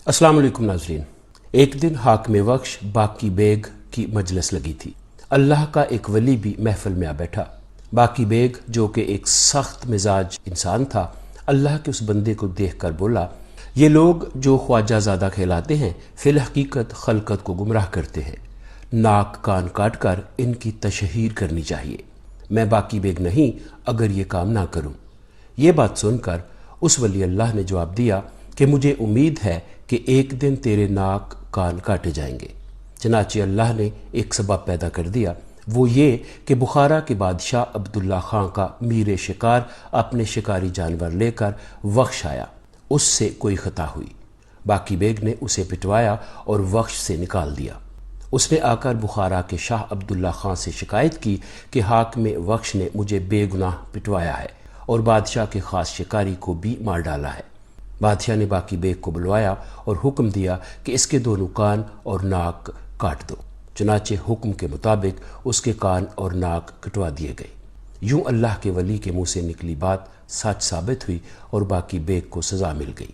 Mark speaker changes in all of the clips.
Speaker 1: अस्सलाम वालेकुम नाज़रीन। एक दिन हाकिम वक्श बाकी बेग की मजलिस लगी थी। अल्लाह का एक वली भी महफिल में आ बैठा। बाकी बेग जो कि एक सख्त मिजाज इंसान था, अल्लाह के उस बंदे को देख कर बोला, ये लोग जो ख्वाजा ज़्यादा कहलाते हैं फिल हकीकत खलकत को गुमराह करते हैं। नाक कान काट कर इनकी तशहीर करनी चाहिए। मैं बाकी बेग नहीं अगर ये काम ना करूं। ये बात सुनकर उस वली अल्लाह ने जवाब दिया कि मुझे उम्मीद है कि एक दिन तेरे नाक कान काटे जाएंगे। चनाचे अल्लाह ने एक सबब पैदा कर दिया, वो ये कि बुखारा के बादशाह अब्दुल्ला खां का मीर शिकार अपने शिकारी जानवर लेकर वक्श आया। उससे कोई खता हुई। बाकी बेग ने उसे पिटवाया और वक्श से निकाल दिया। उसने आकर बुखारा के शाह अब्दुल्ला खां से शिकायत की कि हाकिम वक्श ने मुझे बेगुनाह पिटवाया है और बादशाह के खास शिकारी को भी मार डाला है। बादशाह ने बाकी बेग को बुलवाया और हुक्म दिया कि इसके दोनों कान और नाक काट दो। चुनाचे हुक्म के मुताबिक उसके कान और नाक कटवा दिए गए। यूं अल्लाह के वली के मुंह से निकली बात सच साबित हुई और बाकी बेग को सजा मिल गई।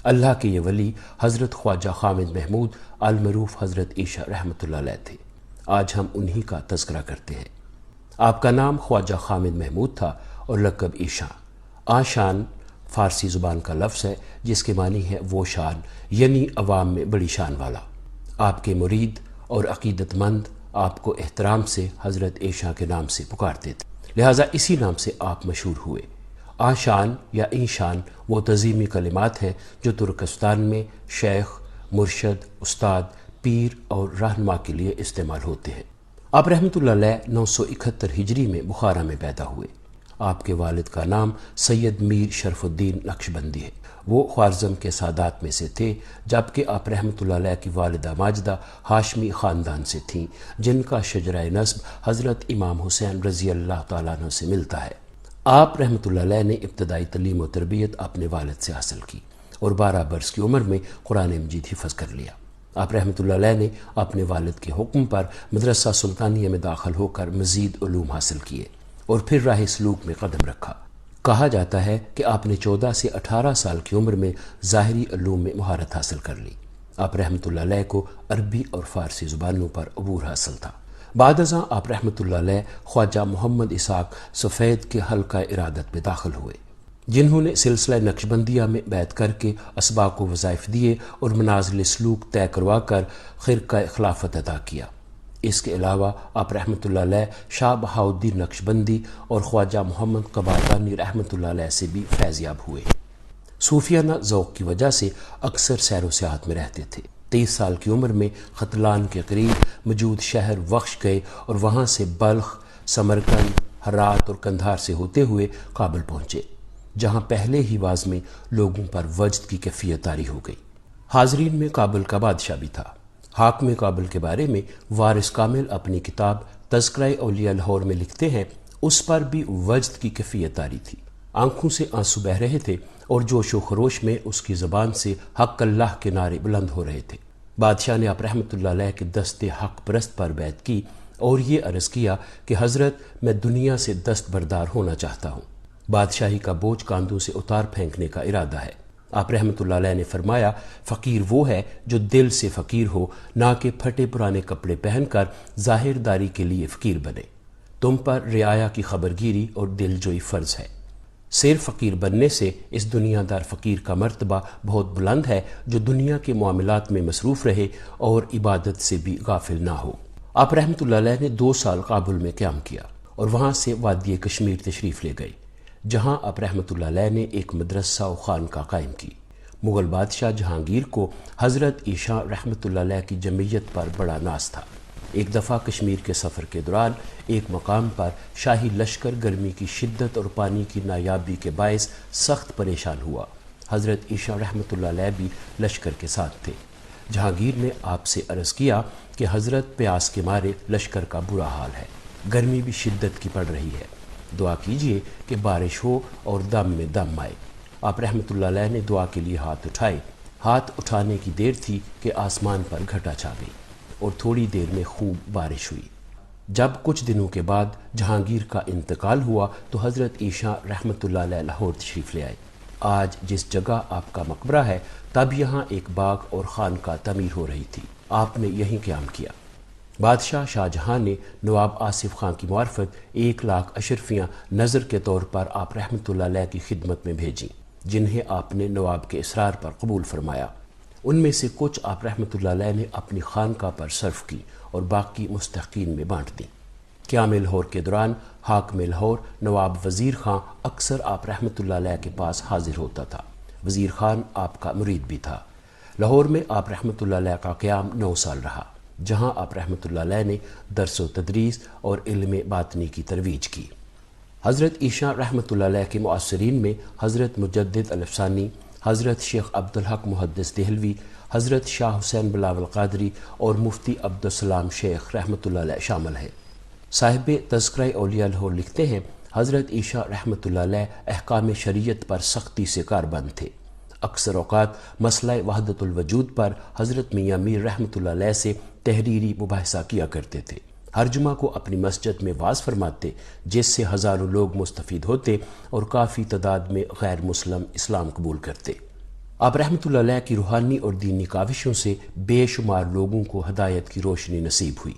Speaker 1: अल्लाह के ये वली हज़रत ख्वाजा खामिद महमूद अल मरूफ हज़रत ईशा रहमतुल्लाह अलैह थे। आज हम उन्हीं का तज़किरा करते हैं। आपका नाम ख्वाजा खामिद महमूद था और लक़ब ईशा। आशान फ़ारसी ज़ुबान का लफ्ज़ है जिसके मानी है वो शान, यानी अवाम में बड़ी शान वाला। आपके मुरीद और अक़ीदतमंद आपको एहतराम से हज़रत ईशा के नाम से पुकारते थे, लिहाजा इसी नाम से आप मशहूर हुए। आशान या ईशान वो तज़ीमी कलिमात हैं जो तुर्कस्तान में शेख, मुर्शद, उस्ताद, पीर और रहनुमा के लिए इस्तेमाल होते हैं। आप रहमतुल्लाह अलैह 971 हिजरी में बुखारा में पैदा हुए। आपके वालिद का नाम सैयद मीर शरफुद्दीन नक्शबंदी है। वो ख्वारज़म के सादात में से थे, जबकि आप रहमतुल्लाह अलैह की वालिदा माजिदा हाशमी ख़ानदान से थीं, जिनका शजराए नस्ब हज़रत इमाम हुसैन रज़ी अल्लाह तआला अन्हु से मिलता है। आप रहमतुल्लाह अलैह ने इब्तदाई तलीम व तरबियत अपने वालिद से हासिल की और 12 बरस की उम्र में कुरान मजीद हिफ़्ज़ कर लिया। आप रहमतुल्लाह अलैह ने अपने वालिद के हुक्म पर मदरसा सुल्तानिया में दाखिल होकर मज़ीद उलूम हासिल किए और फिर राह सलूक में कदम रखा। कहा जाता है कि आपने 14 से 18 साल की उम्र में ज़ाहिरी उलूम में महारत हासिल कर ली। आप रहमतुल्लाह अलैह को अरबी और फ़ारसी ज़ुबानों पर अबूर हासिल था। बाद अज़ां आप रहमतुल्लाह अलैह ख्वाजा मोहम्मद इसाक सफ़ेद के हल्का इरादत में दाखिल हुए, जिन्होंने सिलसिला नक्शबंदिया में बैत करके असबाब को वज़ाइफ दिए और मनाज़िल सलूक तय करवा कर ख़िरक़ा खिलाफत अदा किया। इसके अलावा आप रहमतुल्लाह अलैह शाह बहाउद्दीन नक्शबंदी और ख्वाजा मोहम्मद क़बातानी रहमतुल्लाह अलैह से भी फैज़याब हुए। सूफियाना ज़ौक़ की वजह से अक्सर सैर व सियाहत में रहते थे। 23 साल की उम्र में ख़तलान के करीब मौजूद शहर वक्श गए और वहाँ से बल्ख, समरकंद, हरात और कंधार से होते हुए काबुल पहुँचे, जहाँ पहले ही वाज़ में लोगों पर वजद की कैफियत तारी हो गई। हाज़रीन में काबुल का बादशाह भी था। हाकिम काबुल के बारे में वारिस कामिल अपनी किताब तज़किरा औलिया लाहौर में लिखते हैं, उस पर भी वजद की कैफियत तारी थी। आंखों से आंसू बह रहे थे और जोश व खरोश में उसकी ज़बान से हक़ अल्लाह के नारे बुलंद हो रहे थे। बादशाह ने आप रहमतुल्लाह अलैह के दस्ते हक़ परस्त पर बैत की और ये अर्ज़ किया कि हज़रत, मैं दुनिया से दस्तबरदार होना चाहता हूँ। बादशाही का बोझ कांधों से उतार फेंकने का इरादा है। आप रहमतुल्लाह अलैह ने फरमाया, फ़कीर वो है जो दिल से फ़कीर हो, ना कि फटे पुराने कपड़े पहनकर ज़ाहिरदारी के लिए फ़कीर बने। तुम पर रियाया की खबरगिरी और दिलजोई फ़र्ज़ है। सिर्फ फ़कीर बनने से इस दुनियादार फ़कीर का मर्तबा बहुत बुलंद है, जो दुनिया के मामलात में मसरूफ़ रहे और इबादत से भी गाफिल ना हो। आप रहमतुल्लाह अलैह ने 2 साल काबुल में क़याम किया और वहाँ से वादी कश्मीर तशरीफ़ ले गए, जहाँ आप रहमतुल्लाह अलैह ने एक मदरसा व खानका कायम की। मुग़ल बादशाह जहांगीर को हज़रत ईशा रहमतुल्लाह अलैह की जमीयत पर बड़ा नाज था। एक दफ़ा कश्मीर के सफ़र के दौरान एक मकाम पर शाही लश्कर गर्मी की शिद्दत और पानी की नायाबी के बायस सख्त परेशान हुआ। हज़रत ईशा रहमतुल्लाह अलैह भी लश्कर के साथ थे। जहांगीर ने आपसे अर्ज़ किया कि हज़रत प्यास के मारे लश्कर का बुरा हाल है, गर्मी भी शिद्दत की पड़ रही है, दुआ कीजिए कि बारिश हो और दम में दम आए। आप रहमतुल्लाह अलैह ने दुआ के लिए हाथ उठाए। हाथ उठाने की देर थी कि आसमान पर घटा छा गई और थोड़ी देर में खूब बारिश हुई। जब कुछ दिनों के बाद जहांगीर का इंतकाल हुआ तो हज़रत ईशा रहमतुल्लाह अलैह लाहौर तशरीफ़ ले आए। آج جس جگہ آپ کا مقبرہ ہے تب یہاں ایک باغ اور خانقاہ تعمیر ہو رہی تھی، آپ نے یہیں قیام کیا۔ بادشاہ شاہ جہاں نے نواب آصف خان کی معرفت 1,00,000 اشرفیاں نظر کے طور پر آپ رحمۃ اللہ علیہ کی خدمت میں بھیجیں، جنہیں آپ نے نواب کے اصرار پر قبول فرمایا۔ ان میں سے کچھ آپ رحمۃ اللہ علیہ نے اپنی خانقاہ پر صرف کی اور باقی مستحقین میں بانٹ دیں۔ قیام لاہور کے دوران حاکم لاہور نواب وزیر خان اکثر آپ رحمۃ اللہ علیہ کے پاس حاضر ہوتا تھا۔ وزیر خان آپ کا مرید بھی تھا۔ لاہور میں آپ رحمۃ اللہ علیہ کا قیام 9 سال رہا، جہاں آپ رحمۃ اللہ علیہ نے درس و تدریس اور علم باطنی کی ترویج کی۔ حضرت عیشا رحمۃ اللہ علیہ کے معاصرین میں حضرت مجدد الافسانی، حضرت شیخ عبدالحق محدث دہلوی، حضرت شاہ حسین بلاول قادری اور مفتی عبدالسلام شیخ رحمۃ اللہ علیہ شامل ہیں۔ صاحب تذکرہ اولیاء لاہور لکھتے ہیں، حضرت عیشا رحمۃ اللہ علیہ احکام شریعت پر سختی سے کاربند تھے۔ اکثر اوقات مسئلہ وحدت الوجود پر حضرت میاں میر رحمۃ اللہ علیہ سے تحریری مباحثہ کیا کرتے تھے۔ ہر جمعہ کو اپنی مسجد میں واعظ فرماتے، جس سے ہزاروں لوگ مستفید ہوتے اور کافی تعداد میں غیر مسلم اسلام قبول کرتے۔ آپ رحمۃ اللہ علیہ کی روحانی اور دینی کاوشوں سے بے شمار لوگوں کو ہدایت کی روشنی نصیب ہوئی۔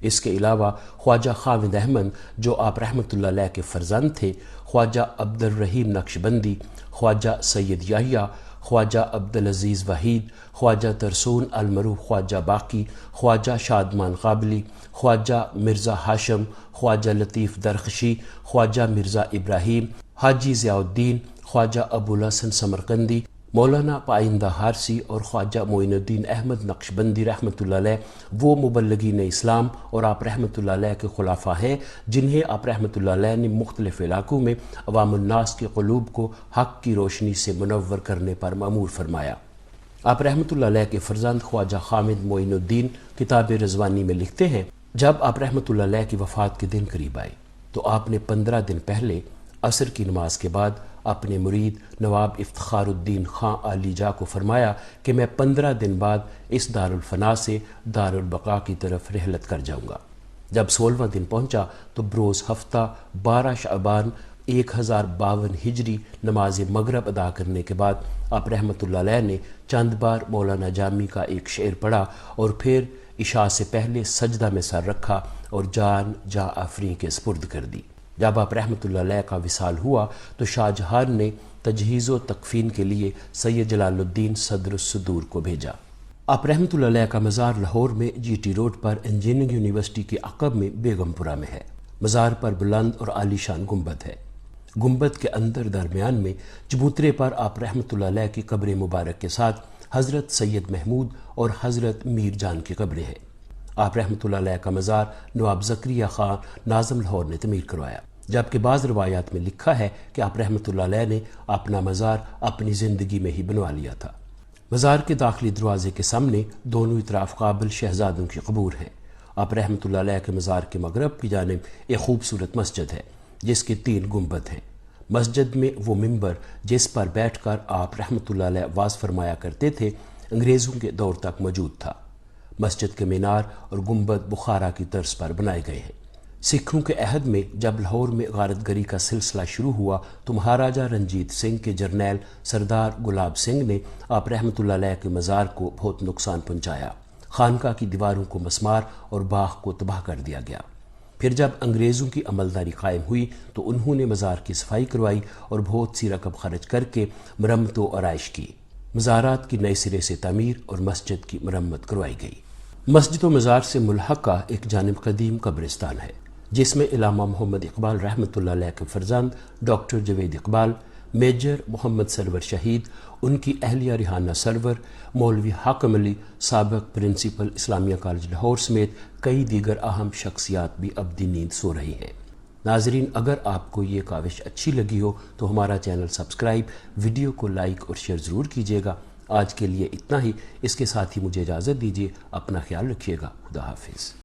Speaker 1: اس کے علاوہ خواجہ خاوند احمد جو آپ رحمۃ اللہ علیہ کے فرزند تھے، خواجہ عبد الرحیم نقشبندی، خواجہ سید یحییٰ، خواجہ عبدالعزیز وحید، خواجہ ترسون المعروف خواجہ باقی، خواجہ شادمان قابلی، خواجہ مرزا ہاشم، خواجہ لطیف درخشی، خواجہ مرزا ابراہیم، حاجی ضیاء الدین، خواجہ ابو الحسن سمرقندی، مولانا پائندہ ہارسی اور خواجہ معین الدین احمد نقشبندی رحمۃ اللہ علیہ وہ مبلغین اسلام اور آپ رحمۃ اللہ علیہ کے خلفاء ہیں جنہیں آپ رحمۃ اللہ علیہ نے مختلف علاقوں میں عوام الناس کے قلوب کو حق کی روشنی سے منور کرنے پر مأمور فرمایا۔ آپ رحمۃ اللہ علیہ کے فرزند خواجہ حامد معین الدین کتاب رضوانی میں لکھتے ہیں، جب آپ رحمۃ اللہ علیہ کی وفات کے دن قریب آئے تو آپ نے 15 دن پہلے عصر کی نماز کے بعد اپنے مرید نواب افتخار الدین خان علی جا کو فرمایا کہ میں 15 دن بعد اس دارالفنا سے دارالبقاء کی طرف رحلت کر جاؤں گا۔ جب 16واں دن پہنچا تو بروز ہفتہ 12 شعبان 1052 ہجری نماز مغرب ادا کرنے کے بعد آپ رحمۃ اللہ علیہ نے چند بار مولانا جامی کا ایک شعر پڑھا اور پھر عشاء سے پہلے سجدہ میں سر رکھا اور جان جاں آفریں کے سپرد کر دی۔ جب آپ رحمۃ اللہ علیہ کا وصال ہوا تو شاہ جہاں نے تجہیز و تکفین کے لیے سید جلال الدین صدر الصدور کو بھیجا۔ آپ رحمۃ اللہ علیہ کا مزار لاہور میں جی ٹی روڈ پر انجینئرنگ یونیورسٹی کے عقب میں بیگم پورہ میں ہے۔ مزار پر بلند اور عالی شان گنبد ہے۔ گنبد کے اندر درمیان میں چبوترے پر آپ رحمۃ اللہ علیہ کی قبر مبارک کے ساتھ حضرت سید محمود اور حضرت میر جان کی قبریں ہیں۔ آپ رحمۃ اللہ علیہ کا مزار نواب زکریا خان ناظم لاہور نے تعمیر کروایا، جبکہ بعض روایات میں لکھا ہے کہ آپ رحمۃ اللہ علیہ نے اپنا مزار اپنی زندگی میں ہی بنوا لیا تھا۔ مزار کے داخلی دروازے کے سامنے دونوں اطراف قابل شہزادوں کی قبور ہیں۔ آپ رحمۃ اللہ علیہ کے مزار کے مغرب کی جانب ایک خوبصورت مسجد ہے جس کے 3 گنبد ہیں۔ مسجد میں وہ ممبر جس پر بیٹھ کر آپ رحمۃ اللہ علیہ واعظ فرمایا کرتے تھے انگریزوں کے دور تک موجود تھا۔ مسجد کے مینار اور گنبد بخارا کی طرز پر بنائے گئے ہیں۔ سکھوں کے عہد میں جب لاہور میں غارت گری کا سلسلہ شروع ہوا تو مہاراجہ رنجیت سنگھ کے جرنیل سردار گلاب سنگھ نے آپ رحمۃ اللہ علیہ کے مزار کو بہت نقصان پہنچایا۔ خانقاہ کی دیواروں کو مسمار اور باغ کو تباہ کر دیا گیا۔ پھر جب انگریزوں کی عملداری قائم ہوئی تو انہوں نے مزار کی صفائی کروائی اور بہت سی رقم خرچ کر کے مرمت و آرائش کی۔ مزارات کی نئے سرے سے تعمیر اور مسجد کی مرمت کروائی گئی۔ مسجد و مزار سے ملحقہ ایک جانب قدیم قبرستان ہے جس میں علامہ محمد اقبال رحمۃ اللہ علیہ کے فرزند ڈاکٹر جوید اقبال، میجر محمد سرور شہید، ان کی اہلیہ ریحانہ سرور، مولوی حاکم علی سابق پرنسپل اسلامیہ کالج لاہور سمیت کئی دیگر اہم شخصیات بھی ابدی نیند سو رہی ہیں۔ ناظرین، اگر آپ کو یہ کاوش اچھی لگی ہو تو ہمارا چینل سبسکرائب، ویڈیو کو لائک اور شیئر ضرور کیجیے گا۔ آج کے لیے اتنا ہی، اس کے ساتھ ہی مجھے اجازت دیجیے۔ اپنا خیال رکھیے گا۔ خدا حافظ۔